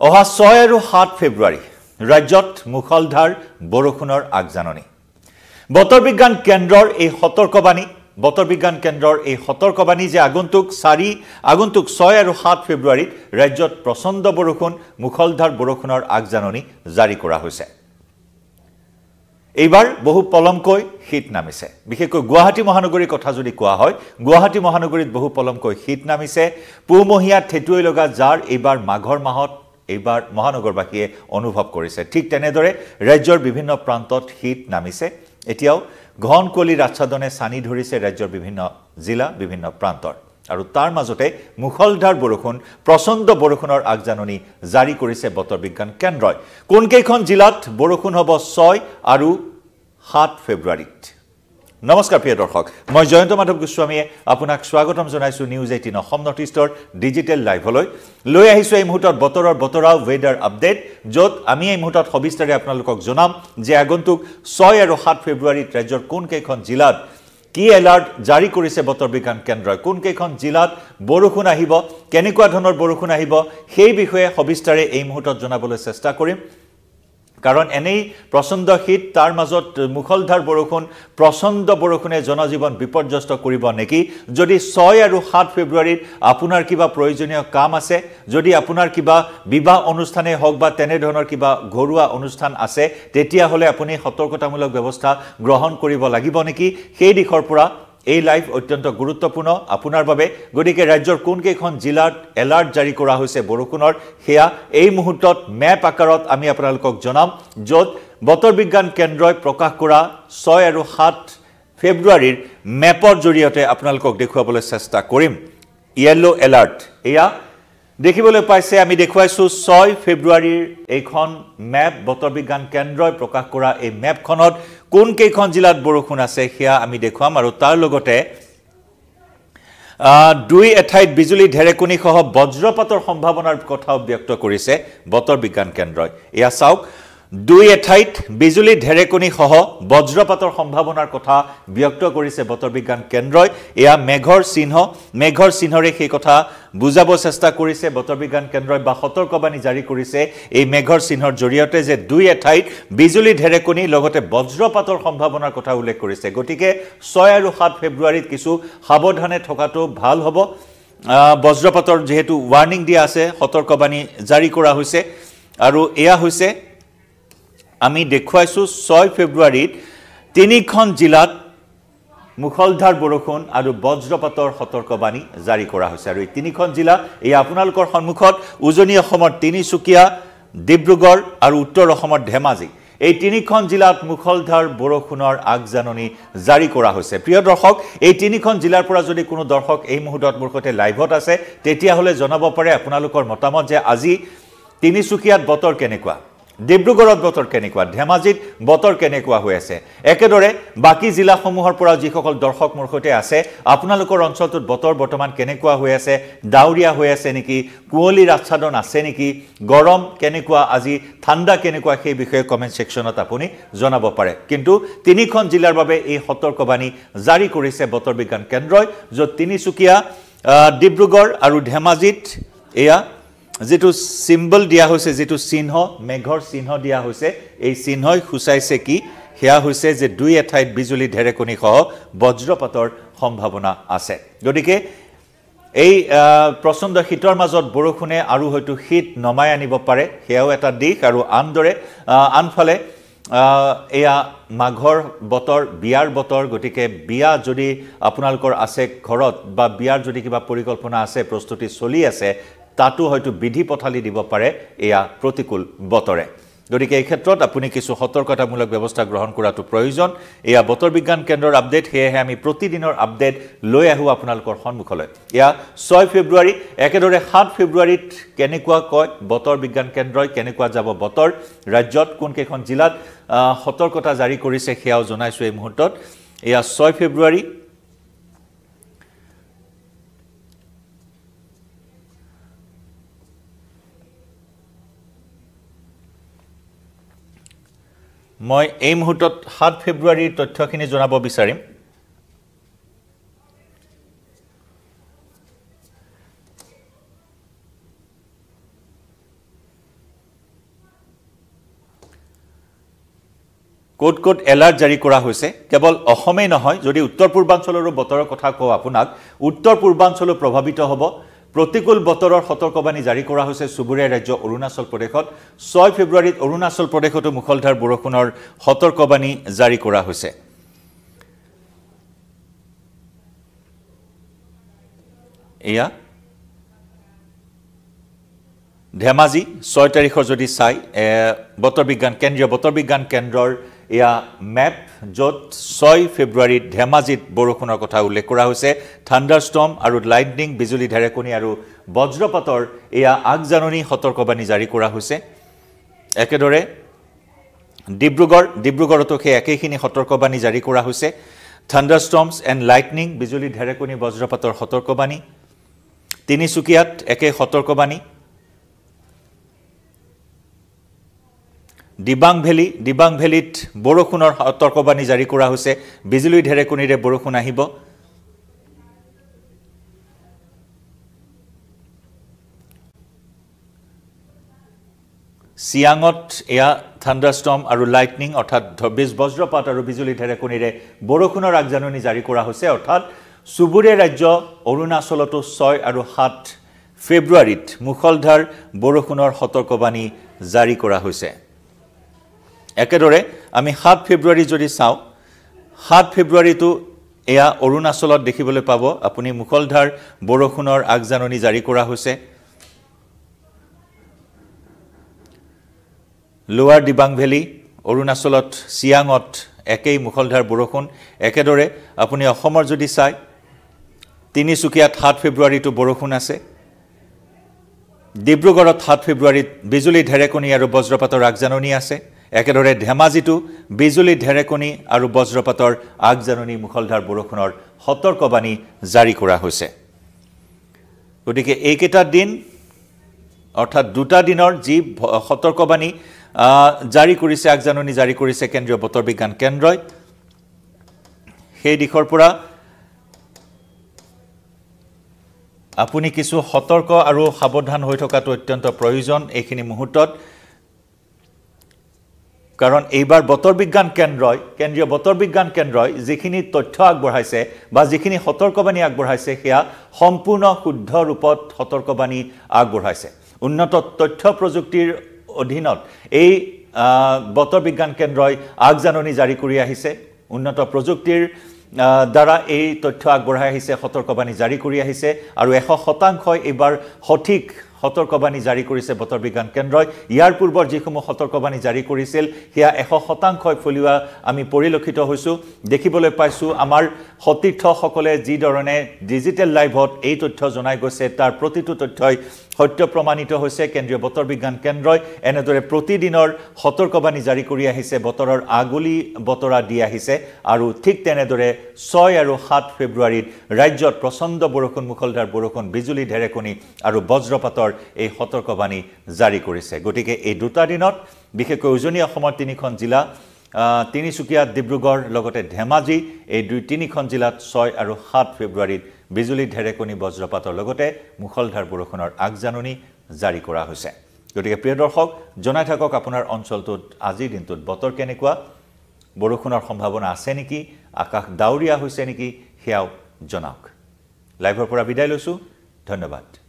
অহা 6 আৰু 7 ফেব্ৰুৱাৰী ৰাজ্যত মুখলধাৰ বৰষুণৰ আগজাননী বতৰ বিজ্ঞান কেন্দ্ৰৰ এই সতৰ্কবাণী যে আগন্তুক 6 আৰু 7 ফেব্ৰুৱাৰীত ৰাজ্যত প্ৰচণ্ড বৰষুণ মুখলধাৰ বৰষুণৰ আগজাননী জাৰি কৰা হৈছে এইবাৰ বহু পলমকৈ শীত নামিছে বিশেষকৈ গুৱাহাটী মহানগৰীৰ কথা যদি কোৱা হয় গুৱাহাটী মহানগৰীত বহু পলমকৈ শীত নামিছে পুমহিয়া থেটুই লগা যাৰ এইবাৰ মাঘৰ মাহত এইবাৰ মহানগৰবাসীয়ে অনুভৱ কৰিছে ঠিক তেনেদৰে ৰাজ্যৰ বিভিন্ন প্ৰান্তত শীত নামিছে এতিয়াও ঘন কলিৰ আচ্ছাদনে সানি ধৰিছে ৰাজ্যৰ বিভিন্ন জিলা বিভিন্ন প্ৰান্তৰ আৰু তাৰ মাজতে মুখলধাৰ বৰষুণ প্ৰচণ্ড বৰষুণৰ আগজাননী জাৰি কৰিছে বতৰ বিজ্ঞান কেন্দ্ৰই কোন কেইখন জিলাত বৰষুণ হ'ব 6 আৰু 7 ফেব্ৰুৱাৰীত নমস্কাৰ প্ৰিয় দৰ্শক মই জয়ন্ত মাধৱ গোস্বামীয়ে আপোনাক স্বাগতম জনাইছো নিউজ 18 অসম নৰ্থ ইষ্টৰ ডিজিটেল লাইভলৈ লৈ আহিছো এই মুহূৰ্তত বতৰা ৱেডাৰ আপডেট য'ত আমি এই মুহূৰ্তত সবিস্তাৰে আপোনালোকক জনাম যে আগন্তুক 6 আৰু 7 ফেব্ৰুৱাৰীত ৰাজ্যৰ কোন কেইখন জিলাত কি এলাৰ্ট জাৰি কৰিছে বতৰ বিজ্ঞান কেন্দ্ৰই কোন কেইখন জিলাত বৰষুণ আহিব কেনেকুৱা ধৰণৰ বৰষুণ আহিব সেই বিষয়ে সবিস্তাৰে এই মুহূৰ্তত জনাবলৈ চেষ্টা কৰিম কাৰণ এনেই প্ৰচণ্ড শীত তাৰ মাজত মুখলধাৰ বৰষুণ প্ৰচণ্ড বৰষুণে জনজীৱন বিপৰ্যস্ত কৰিব নেকি যদি 6 আৰু 7 ফেব্ৰুৱাৰীত আপোনাৰ কিবা প্ৰয়োজনীয় কাম আছে যদি আপোনাৰ কিবা বিবাহ অনুষ্ঠানে হওক বা তেনে ধৰণৰ কিবা ঘৰুৱা অনুষ্ঠান আছে তেতিয়া হলে আপুনি সতৰ্কতামূলক ব্যৱস্থা গ্ৰহণ কৰিব লাগিব নেকি সেই দিশৰ পৰা এই লাইভ অত্যন্ত গুৰুত্বপূৰ্ণ আপোনাৰ বাবে গতিকে ৰাজ্যৰ কোন কেইখন জিলাত এলাৰ্ট জাৰি কৰা হৈছে বৰষুণৰ হেয়া এই মুহূৰ্তত মেপ আকাৰত আমি আপোনালোকক জনাম য'ত বতৰ বিজ্ঞান কেন্দ্ৰই প্ৰকাশ কৰা 6 আৰু 7 ফেব্ৰুৱাৰীৰ মেপৰ জৰিয়তে আপোনালোকক দেখুৱাবলৈ চেষ্টা কৰিম ইয়েলো এলাৰ্ট এয়া দেখিবলৈ পাইছে আমি দেখুৱাইছো 6 ফেব্ৰুৱাৰীৰ এইখন মেপ বতৰ বিজ্ঞান কেন্দ্ৰই প্ৰকাশ কৰা এই মেপখনত কোন কেইখন জিলাত বৰষুণ আছে হেয়া আমি দেখুৱাম আৰু তাৰ লগতে দুই এঠাইত বিজুলী ঢেৰেকণী সহ বজ্ৰপাতৰ সম্ভাৱনাৰ কথাও ব্যক্ত কৰিছে বতৰ বিজ্ঞান কেন্দ্ৰই এয়া চাওক দুই এঠাইত বিজুলী ঢেৰেকণী সহ বজ্ৰপাতৰ সম্ভাৱনাৰ কথা ব্যক্ত কৰিছে বতৰ বিজ্ঞান কেন্দ্ৰই এয়া মেঘৰ চিহ্নৰে সেই কথা বুজাব চেষ্টা কৰিছে বতৰ বিজ্ঞান কেন্দ্ৰই বা সতৰ্কবাণী জাৰি কৰিছে এই মেঘৰ চিহ্নৰ জৰিয়তে যে দুই এঠাইত বিজুলী ঢেৰেকণী লগতে বজ্ৰপাতৰ সম্ভাৱনাৰ কথা উল্লেখ কৰিছে গতিকে 6 আৰু 7 ফেব্ৰুৱাৰীত কিছু সাৱধানে থকাটো ভাল হ'ব বজ্ৰপাতৰ যেহেতু ৱাৰ্নিং দিয়া আছে সতৰ্কবাণী জাৰি কৰা হৈছে আৰু এয়া হৈছে আমি দেখুৱাইছো 6 ফেব্ৰুৱাৰীত তিনিখন জিলাত মুখলধাৰ বৰষুণ আৰু বজ্ৰপাতৰ সতৰ্কবাণী জাৰি কৰা হৈছে আৰু এই তিনিখন জিলা এই আপোনালোকৰ সন্মুখত উজনি অসমৰ তিনিচুকীয়া ডিব্ৰুগড় আৰু উত্তৰ অসমৰ ধেমাজি এই তিনিখন জিলাত মুখলধাৰ বৰষুণৰ আগজাননী জাৰি কৰা হৈছে প্ৰিয় দৰ্শক এই তিনিখন জিলাৰ পৰা যদি কোনো দৰ্শক এই মুহূৰ্তত মোৰ সৈতে লাইভত আছে তেতিয়া হলে জনাব পাৰে আপোনালোকৰ মতামত যে আজি তিনিচুকীয়াত বতৰ কেনেকুৱা ডিব্ৰুগড়ত বতৰ কেনেকুৱা ধেমাজিত বতৰ কেনেকুৱা হৈ আছে একেদৰে বাকি জিলাসমূহৰ পৰা যিসকল দৰ্শক মোৰ সৈতে আছে আপোনালোকৰ অঞ্চলটোত বতৰ বৰ্তমান কেনেকুৱা হৈ আছে ডাউৰিয়া হৈ আছে নেকি কুঁৱলীৰ আচ্ছাদন আছে নেকি গৰম কেনেকুৱা আজি ঠাণ্ডা কেনেকুৱা সেই বিষয়ে কমেন্ট সেকশনত আপুনি জনাব পাৰে কিন্তু তিনিখন জিলাৰ বাবে এই সতৰ্কবাণী জাৰি কৰিছে বতৰ বিজ্ঞান কেন্দ্ৰই য'ত তিনিচুকীয়া ডিব্ৰুগড় আৰু ধেমাজিত এয়া যেটো সিম্বল দিয়া হৈছে যেটো চিহ্ন মেঘৰ চিহ্ন দিয়া হৈছে এই চিহ্নই খুচাইছে কি হেয়া হৈছে যে দুই এঠাইত বিজুলী ঢেৰেকণী সহ বজ্ৰপাতৰ সম্ভাৱনা আছে গতিকে এই প্ৰচণ্ড শীতৰ মাজত বৰষুণে আৰু হয়তো শীত নমাই আনিব পাৰে হেয়াও এটা দিশ আৰু আনফালে এয়া মাঘৰ বতৰ বিয়াৰ বতৰ গতিকে বিয়া যদি আপোনালোকৰ আছে ঘৰত বা বিয়াৰ যদি কিবা পৰিকল্পনা আছে প্ৰস্তুতি চলি আছে তাতো হয়তো বিধি পথালি দিব পাৰে এয়া প্ৰতিকূল বতৰে গতিকে এই ক্ষেত্ৰত আপুনি কিছু সতৰ্কতামূলক ব্যৱস্থা গ্ৰহণ কৰাটো প্ৰয়োজন এয়া বতৰ বিজ্ঞান কেন্দ্ৰৰ আপডেট হেহে আমি প্ৰতিদিনৰ আপডেট লৈ আহো আপোনালোকৰ সন্মুখলৈ এয়া 6 ফেব্ৰুৱাৰী একেদৰে 7 ফেব্ৰুৱাৰীত কেনেকুৱা কয় বতৰ বিজ্ঞান কেন্দ্ৰই কেনেকুৱা যাব বতৰ ৰাজ্যত কোন কেইখন জিলাত সতৰ্কতা জাৰি কৰিছে হেয়াও জনাইছো এই মুহূৰ্তত এয়া 6 ফেব্ৰুৱাৰী মই এই মুহূৰ্তত 7 ফেব্ৰুৱাৰীৰ তথ্যখিনি জনাব বিচাৰিম কোট কোট এলাৰ্ট জাৰি কৰা হৈছে কেৱল অসমেই নহয় যদি উত্তৰ পূৰ্বাঞ্চলৰো বতৰৰ কথা কওঁ আপোনাক উত্তৰ পূৰ্বাঞ্চলো প্ৰভাৱিত হ'ব প্ৰতিকূল বতৰৰ সতৰ্কবাণী জাৰি কৰা হৈছে চুবুৰীয়া ৰাজ্য অৰুণাচল প্ৰদেশত 6 ফেব্ৰুৱাৰীত অৰুণাচল প্ৰদেশতো মুখলধাৰ বৰষুণৰ সতৰ্কবাণী জাৰি কৰা হৈছে এয়া ধেমাজি 6 তাৰিখৰ যদি চাই কেন্দ্ৰীয় বতৰ বিজ্ঞান কেন্দ্ৰৰ এয়া মেপ য'ত 6 ফেব্ৰুৱাৰীত ধেমাজিত বৰষুণৰ কথা উল্লেখ কৰা হৈছে থান্ডাৰষ্টৰ্ম আৰু লাইটনিং বিজুলী ঢেৰেকণি আৰু বজ্ৰপাতৰ এয়া আগজাননী সতৰ্কবাণী জাৰি কৰা হৈছে একেদৰে ডিব্ৰুগড়তো সেই একেখিনি সতৰ্কবাণী জাৰি কৰা হৈছে থান্ডাৰষ্টৰ্মছ এণ্ড লাইটনিং বিজুলী ঢেৰেকণি বজ্ৰপাতৰ সতৰ্কবাণী তিনিচুকীয়াত একে সতৰ্কবাণী দিবাং ভেলীত বৰষুণৰ সতৰ্কবাণী জাৰি কৰা হৈছে বিজুলী ঢেৰেকণিৰে বৰষুণ আহিব সিয়াঙত এয়া থান্ডাৰষ্টৰ্ম আৰু লাইটনিং অৰ্থাৎ বজ্ৰপাত আৰু বিজুলী ঢেৰেকণিৰে বৰষুণৰ আগজাননী জাৰি কৰা হৈছে অৰ্থাৎ চুবুৰীয়া ৰাজ্য অৰুণাচলতো 6 আৰু 7 ফেব্ৰুৱাৰীত মুখলধাৰ বৰষুণৰ সতৰ্কবাণী জাৰি কৰা হৈছে একেদৰে আমি 7 ফেব্ৰুৱাৰী যদি চাওঁ 7 ফেব্ৰুৱাৰীটো এয়া অৰুণাচলত দেখিবলৈ পাব আপুনি মুখলধাৰ বৰষুণৰ আগজাননী জাৰি কৰা হৈছে লোৱাৰ দিবাং ভেলী অৰুণাচলত সিয়াঙত একেই মুখলধাৰ বৰষুণ একেদৰে আপুনি অসমৰ যদি চাই তিনিচুকীয়াত 7 ফেব্ৰুৱাৰীটো বৰষুণ আছে ডিব্ৰুগড়ত 7 ফেব্ৰুৱাৰীত বিজুলী ঢেৰেকণি আৰু বজ্ৰপাতৰ আগজাননী আছে একেদৰে ধেমাজিটো বিজুলী ঢেৰেকণি আৰু বজ্ৰপাতৰ আগজাননী মুখলধাৰ বৰষুণৰ সতৰ্কবাণী জাৰি কৰা হৈছে গতিকে এইকেইটা দিন অৰ্থাৎ দুটা দিনৰ যি সতৰ্কবাণী জাৰি কৰিছে আগজাননী জাৰি কৰিছে কেন্দ্ৰীয় বতৰ বিজ্ঞান কেন্দ্ৰই সেই দিশৰ পৰা আপুনি কিছু সতৰ্ক আৰু সাৱধান হৈ থকাটো অত্যন্ত প্ৰয়োজন এইখিনি মুহূৰ্তত কাৰণ এইবাৰ বতৰ বিজ্ঞান কেন্দ্ৰীয় বতৰ বিজ্ঞান কেন্দ্ৰই যিখিনি তথ্য আগবঢ়াইছে বা যিখিনি সতৰ্কবাণী আগবঢ়াইছে সেয়া সম্পূৰ্ণ শুদ্ধ ৰূপত সতৰ্কবাণী আগবঢ়াইছে উন্নত তথ্য প্ৰযুক্তিৰ অধীনত এই বতৰ বিজ্ঞান কেন্দ্ৰই আগজাননী জাৰি কৰি আহিছে উন্নত প্ৰযুক্তিৰ দ্বাৰা এই তথ্য আগবঢ়াই আহিছে সতৰ্কবাণী জাৰি কৰি আহিছে আৰু 100% এইবাৰ সঠিক সতৰ্কবাণী জাৰি কৰিছে বতৰ বিজ্ঞান কেন্দ্ৰই ইয়াৰ পূৰ্বৰ যিসমূহ সতৰ্কবাণী জাৰি কৰিছিল সেয়া 100% ফলিওৱা আমি পৰিলক্ষিত হৈছো দেখিবলৈ পাইছো আমাৰ সতীৰ্থসকলে যি ধৰণে ডিজিটেল লাইভত এই তথ্য জনাই গৈছে তাৰ প্ৰতিটো তথ্যই সত্য প্ৰমাণিত হৈছে কেন্দ্ৰীয় বতৰ বিজ্ঞান কেন্দ্ৰই এনেদৰে প্ৰতিদিনৰ সতৰ্কবাণী জাৰি কৰি আহিছে বতৰৰ আগলি বতৰা দি আহিছে আৰু ঠিক তেনেদৰে 6 আৰু 7 ফেব্ৰুৱাৰীত ৰাজ্যত প্ৰচণ্ড বৰষুণ মুখলধাৰ বৰষুণ বিজুলী ঢেৰেকণি আৰু বজ্ৰপাতৰ এই সতৰ্কবাণী জাৰি কৰিছে গতিকে এই দুটা দিনত বিশেষকৈ উজনি অসমৰ তিনিখন জিলা তিনিচুকীয়া ডিব্ৰুগড় লগতে ধেমাজি এই তিনিখন জিলাত 6 আৰু 7 ফেব্ৰুৱাৰীত বিজুলী ঢেৰেকণি বজ্ৰপাতৰ লগতে মুখলধাৰ বৰষুণৰ আগজাননী জাৰি কৰা হৈছে গতিকে প্ৰিয় দৰ্শক জনাই থাকক আপোনাৰ অঞ্চলটোত আজিৰ দিনটোত বতৰ কেনেকুৱা বৰষুণৰ সম্ভাৱনা আছে নেকি আকাশ ডাৱৰীয়া হৈছে নেকি সেয়াও জনাওক লাইভৰ পৰা বিদায় লৈছো ধন্যবাদ